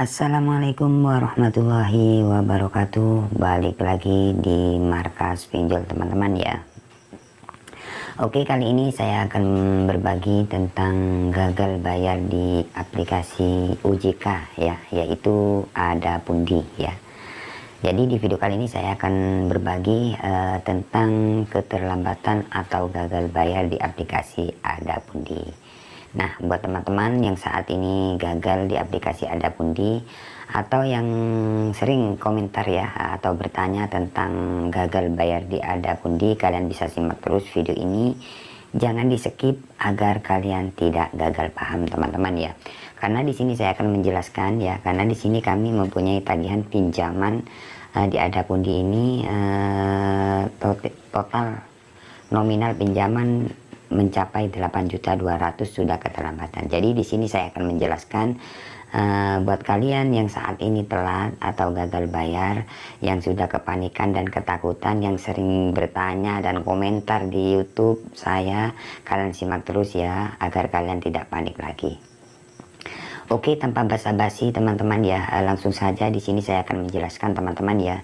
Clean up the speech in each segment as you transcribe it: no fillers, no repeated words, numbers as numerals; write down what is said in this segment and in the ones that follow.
Assalamualaikum warahmatullahi wabarakatuh. Balik lagi di Markas Pinjol teman-teman ya. Oke, kali ini saya akan berbagi tentang gagal bayar di aplikasi OJK ya, yaitu Adapundi ya. Jadi di video kali ini saya akan berbagi tentang keterlambatan atau gagal bayar di aplikasi Adapundi. Nah, buat teman-teman yang saat ini gagal di aplikasi Adapundi atau yang sering komentar ya atau bertanya tentang gagal bayar di Adapundi, kalian bisa simak terus video ini. Jangan di skip agar kalian tidak gagal paham teman-teman ya. Karena di sini saya akan menjelaskan ya, karena di sini kami mempunyai tagihan pinjaman di Adapundi ini total nominal pinjaman mencapai 8.200.000 sudah keterlambatan. Jadi di sini saya akan menjelaskan buat kalian yang saat ini telat atau gagal bayar, yang sudah kepanikan dan ketakutan, yang sering bertanya dan komentar di YouTube saya, kalian simak terus ya agar kalian tidak panik lagi. Oke, tanpa basa-basi teman-teman ya, langsung saja di sini saya akan menjelaskan teman-teman ya.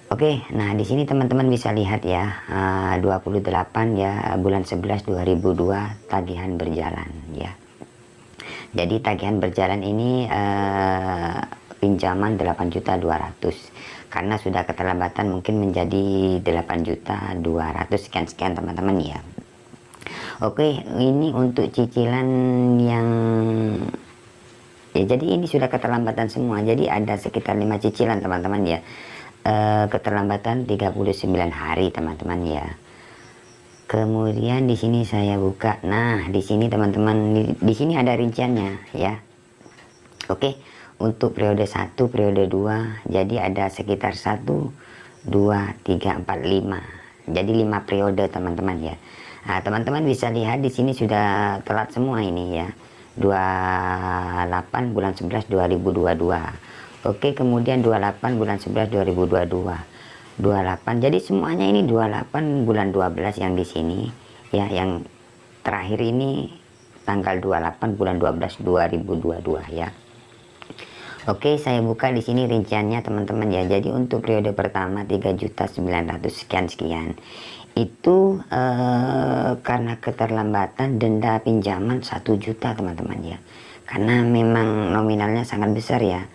Oke, nah di sini teman-teman bisa lihat ya, 28 ya bulan 11 2002 tagihan berjalan ya. Jadi tagihan berjalan ini pinjaman 8.200.000 karena sudah keterlambatan mungkin menjadi 8.200.000 sekian teman-teman ya. Oke, ini untuk cicilan yang ya, jadi ini sudah keterlambatan semua. Jadi ada sekitar 5 cicilan teman-teman ya. Keterlambatan 39 hari teman-teman ya. Kemudian di sini saya buka. Nah, di sini teman-teman di sini ada rinciannya ya. Oke, untuk periode 1, periode 2, jadi ada sekitar 1 2 3 4 5. Jadi 5 periode teman-teman ya. Nah, teman-teman bisa lihat di sini sudah telat semua ini ya. 28 bulan 11 2022. Oke, kemudian 28 bulan 11 2022. 28. Jadi semuanya ini 28 bulan 12 yang di sini ya, yang terakhir ini tanggal 28 bulan 12 2022 ya. Oke, saya buka di sini rinciannya teman-teman ya. Jadi untuk periode pertama 3.900 sekian. Itu karena keterlambatan denda pinjaman 1 juta teman-teman ya. Karena memang nominalnya sangat besar ya.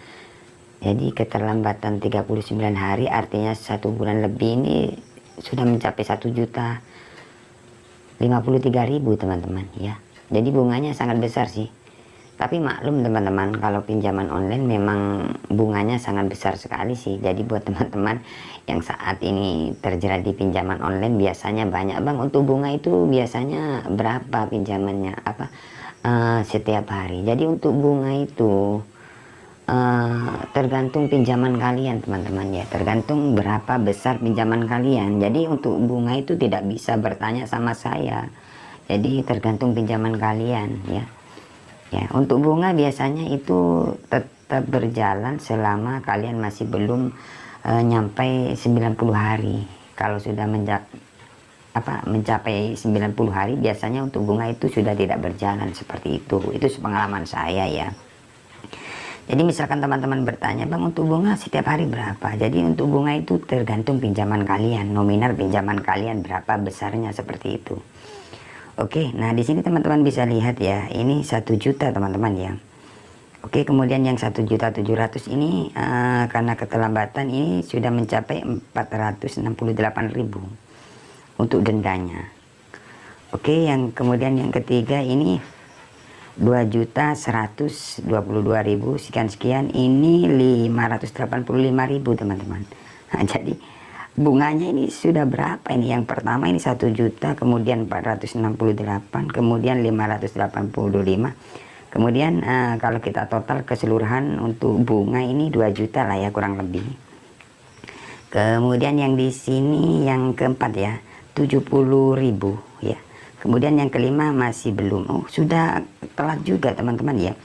Jadi keterlambatan 39 hari artinya 1 bulan lebih ini sudah mencapai 1.053.000 teman-teman ya. Jadi bunganya sangat besar sih. Tapi maklum teman-teman, kalau pinjaman online memang bunganya sangat besar sekali sih. Jadi buat teman-teman yang saat ini terjerat di pinjaman online, biasanya banyak bang, untuk bunga itu biasanya berapa pinjamannya apa setiap hari. Jadi untuk bunga itu tergantung pinjaman kalian teman-teman ya, tergantung berapa besar pinjaman kalian. Jadi untuk bunga itu tidak bisa bertanya sama saya, jadi tergantung pinjaman kalian ya. Ya, untuk bunga biasanya itu tetap berjalan selama kalian masih belum nyampe 90 hari. Kalau sudah mencapai 90 hari biasanya untuk bunga itu sudah tidak berjalan seperti itu. Itu pengalaman saya ya. Jadi misalkan teman-teman bertanya, bang untuk bunga setiap hari berapa? Jadi untuk bunga itu tergantung pinjaman kalian, nominal pinjaman kalian berapa besarnya seperti itu. Oke, nah di sini teman-teman bisa lihat ya, ini 1 juta teman-teman ya. Oke, kemudian yang 1.700.000 ini karena keterlambatan ini sudah mencapai 468.000 untuk dendanya. Oke, yang kemudian yang ketiga ini 2.122.000 sekian, ini 585.000 teman-teman. Nah, jadi bunganya ini sudah berapa ini? Yang pertama ini 1 juta, kemudian 468, kemudian 585, kemudian kalau kita total keseluruhan untuk bunga ini 2 juta lah ya kurang lebih. Kemudian yang di sini yang keempat ya 70.000 ya. Kemudian yang kelima masih belum. Oh, sudah telat juga teman-teman ya.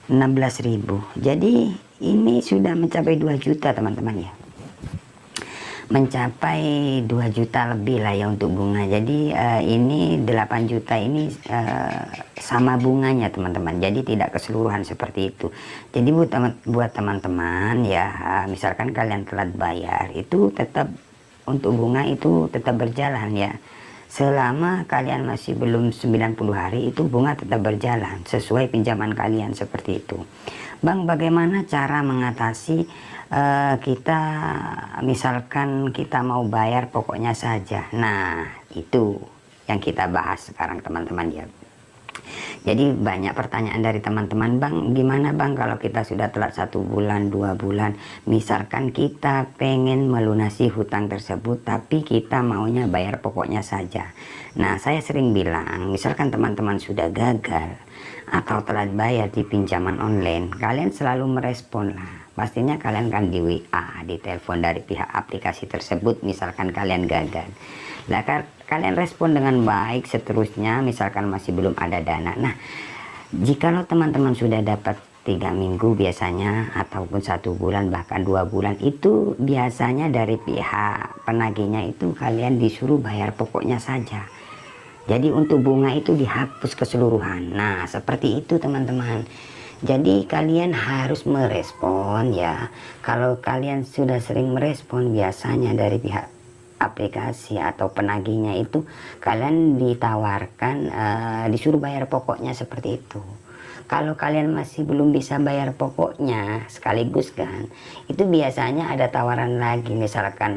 16.000. Jadi ini sudah mencapai 2 juta teman-teman ya. mencapai 2 juta lebih lah ya untuk bunga. Jadi ini 8 juta ini sama bunganya teman-teman, jadi tidak keseluruhan seperti itu. Jadi buat teman-teman ya, misalkan kalian telat bayar, itu tetap untuk bunga itu tetap berjalan ya. Selama kalian masih belum 90 hari itu bunga tetap berjalan sesuai pinjaman kalian seperti itu. Bang, bagaimana cara mengatasi kita misalkan kita mau bayar pokoknya saja? Nah, itu yang kita bahas sekarang teman-teman ya. Jadi banyak pertanyaan dari teman-teman, Bang, gimana Bang kalau kita sudah telat 1 bulan, 2 bulan, misalkan kita pengen melunasi hutang tersebut, tapi kita maunya bayar pokoknya saja. Nah, saya sering bilang, misalkan teman-teman sudah gagal atau telat bayar di pinjaman online, kalian selalu merespon lah. Pastinya kalian kan di WA, di telepon dari pihak aplikasi tersebut, misalkan kalian gagal. Nah, kalian respon dengan baik seterusnya, misalkan masih belum ada dana. Nah, jikalau teman-teman sudah dapat 3 minggu biasanya, ataupun 1 bulan, bahkan 2 bulan, itu biasanya dari pihak penagihnya itu kalian disuruh bayar pokoknya saja. Jadi untuk bunga itu dihapus keseluruhan. Nah, seperti itu teman-teman. Jadi kalian harus merespon ya. Kalau kalian sudah sering merespon, biasanya dari pihak aplikasi atau penagihnya itu kalian ditawarkan disuruh bayar pokoknya seperti itu. Kalau kalian masih belum bisa bayar pokoknya sekaligus kan, itu biasanya ada tawaran lagi, misalkan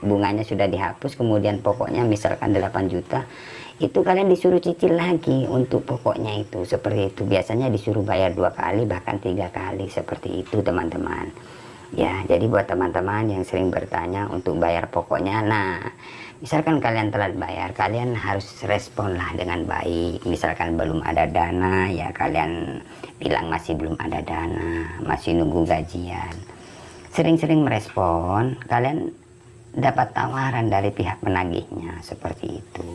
bunganya sudah dihapus kemudian pokoknya misalkan 8 juta, itu kalian disuruh cicil lagi untuk pokoknya itu, seperti itu. Biasanya disuruh bayar 2 kali bahkan 3 kali seperti itu teman-teman ya. Jadi buat teman-teman yang sering bertanya untuk bayar pokoknya, nah misalkan kalian telat bayar, kalian harus respon lah dengan baik. Misalkan belum ada dana ya, kalian bilang masih belum ada dana, masih nunggu gajian. Sering-sering merespon, kalian dapat tawaran dari pihak penagihnya seperti itu.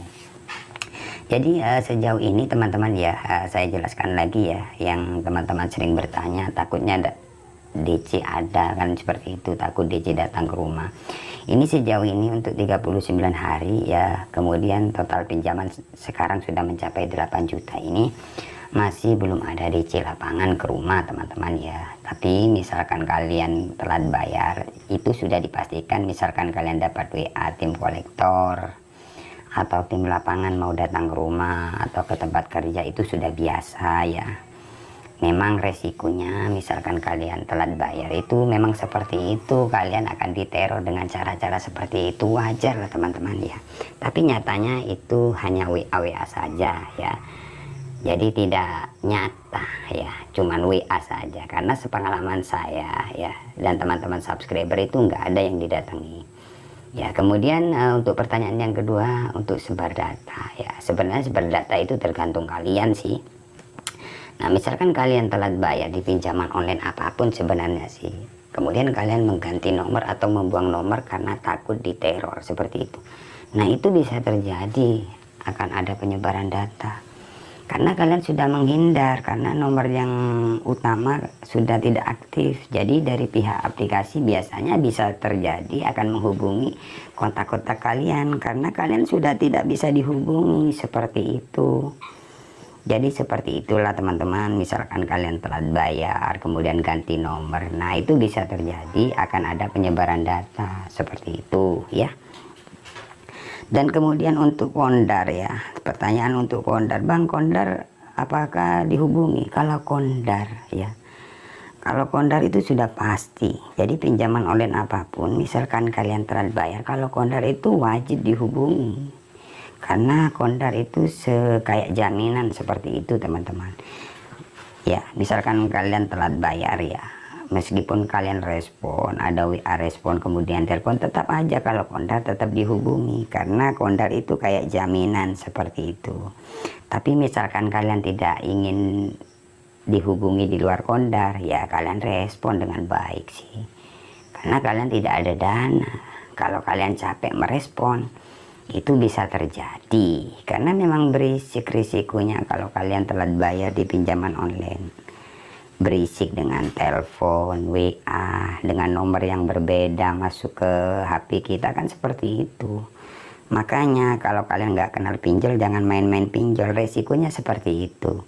Jadi sejauh ini teman-teman ya, saya jelaskan lagi ya, yang teman-teman sering bertanya takutnya DC ada kan seperti itu, takut DC datang ke rumah. Ini sejauh ini untuk 39 hari ya, kemudian total pinjaman sekarang sudah mencapai 8 juta ini, masih belum ada DC lapangan ke rumah teman-teman ya. Tapi misalkan kalian telat bayar, itu sudah dipastikan, misalkan kalian dapat WA tim kolektor atau tim lapangan mau datang ke rumah atau ke tempat kerja, itu sudah biasa ya. Memang resikonya misalkan kalian telat bayar itu memang seperti itu, kalian akan diteror dengan cara-cara seperti itu, wajar lah teman-teman ya. Tapi nyatanya itu hanya WA saja ya, jadi tidak nyata ya, cuman WA saja. Karena sepengalaman saya ya dan teman-teman subscriber itu nggak ada yang didatangi ya. Kemudian untuk pertanyaan yang kedua, untuk sebar data ya, sebenarnya sebar data itu tergantung kalian sih. Nah, misalkan kalian telat bayar di pinjaman online apapun sebenarnya sih, kemudian kalian mengganti nomor atau membuang nomor karena takut diteror seperti itu. Nah, itu bisa terjadi, akan ada penyebaran data. Karena kalian sudah menghindar, karena nomor yang utama sudah tidak aktif. Jadi dari pihak aplikasi biasanya bisa terjadi akan menghubungi kontak-kontak kalian, karena kalian sudah tidak bisa dihubungi seperti itu. Jadi seperti itulah teman-teman, misalkan kalian telat bayar kemudian ganti nomor, nah itu bisa terjadi akan ada penyebaran data seperti itu ya. Dan kemudian untuk kondar ya, pertanyaan untuk kondar, Bang, kondar apakah dihubungi? Kalau kondar ya, kalau kondar itu sudah pasti. Jadi pinjaman online apapun, misalkan kalian telat bayar, kalau kondar itu wajib dihubungi. Karena kondar itu kayak jaminan seperti itu teman-teman ya. Misalkan kalian telat bayar ya, meskipun kalian respon, ada WA respon kemudian telepon, tetap aja kalau kondar tetap dihubungi, karena kondar itu kayak jaminan seperti itu. Tapi misalkan kalian tidak ingin dihubungi di luar kondar ya, kalian respon dengan baik sih, karena kalian tidak ada dana. Kalau kalian capek merespon, itu bisa terjadi karena memang berisikonya kalau kalian telat bayar di pinjaman online. berisik dengan telepon, WA, dengan nomor yang berbeda masuk ke HP kita, kan seperti itu. Makanya kalau kalian nggak kenal pinjol, jangan main-main pinjol, resikonya seperti itu.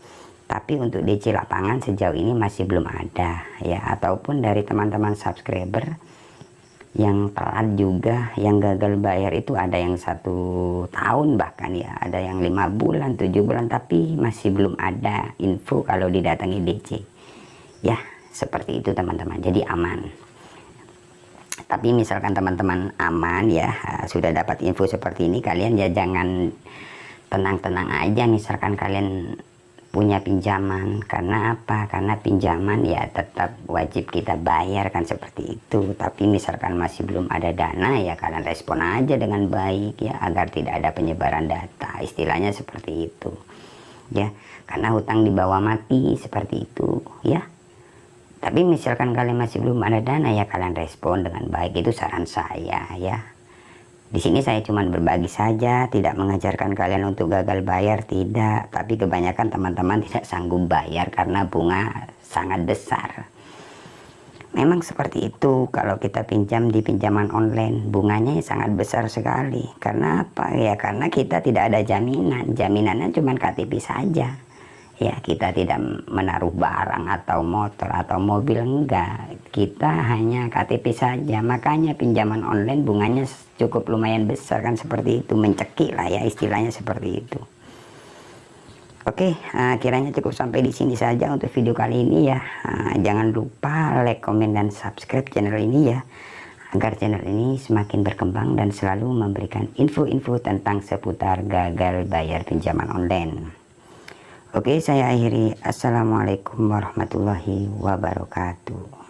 Tapi untuk DC lapangan sejauh ini masih belum ada ya, ataupun dari teman-teman subscriber yang telat juga, yang gagal bayar itu ada yang 1 tahun bahkan ya, ada yang 5 bulan, 7 bulan, tapi masih belum ada info kalau didatangi DC ya. Seperti itu teman-teman, jadi aman. Tapi misalkan teman-teman aman ya, sudah dapat info seperti ini, kalian ya jangan tenang-tenang aja misalkan kalian punya pinjaman. Karena apa? Karena pinjaman ya tetap wajib kita bayar kan, seperti itu. Tapi misalkan masih belum ada dana ya kalian respon aja dengan baik ya, agar tidak ada penyebaran data, istilahnya seperti itu ya. Karena hutang dibawa mati, seperti itu ya. Tapi misalkan kalian masih belum ada dana ya kalian respon dengan baik, itu saran saya ya. Di sini saya cuma berbagi saja, tidak mengajarkan kalian untuk gagal bayar, tidak. Tapi kebanyakan teman-teman tidak sanggup bayar karena bunga sangat besar. Memang seperti itu, kalau kita pinjam di pinjaman online, bunganya sangat besar sekali. Karena apa? Ya karena kita tidak ada jaminan, jaminannya cuma KTP saja. Ya, kita tidak menaruh barang atau motor atau mobil, enggak. Kita hanya KTP saja. Makanya pinjaman online bunganya cukup lumayan besar kan, seperti itu. Mencekik lah ya, istilahnya seperti itu. Oke, kiranya cukup sampai di sini saja untuk video kali ini ya. Jangan lupa like, komen, dan subscribe channel ini ya, agar channel ini semakin berkembang dan selalu memberikan info-info tentang seputar gagal bayar pinjaman online. Oke, saya akhiri. Assalamualaikum warahmatullahi wabarakatuh.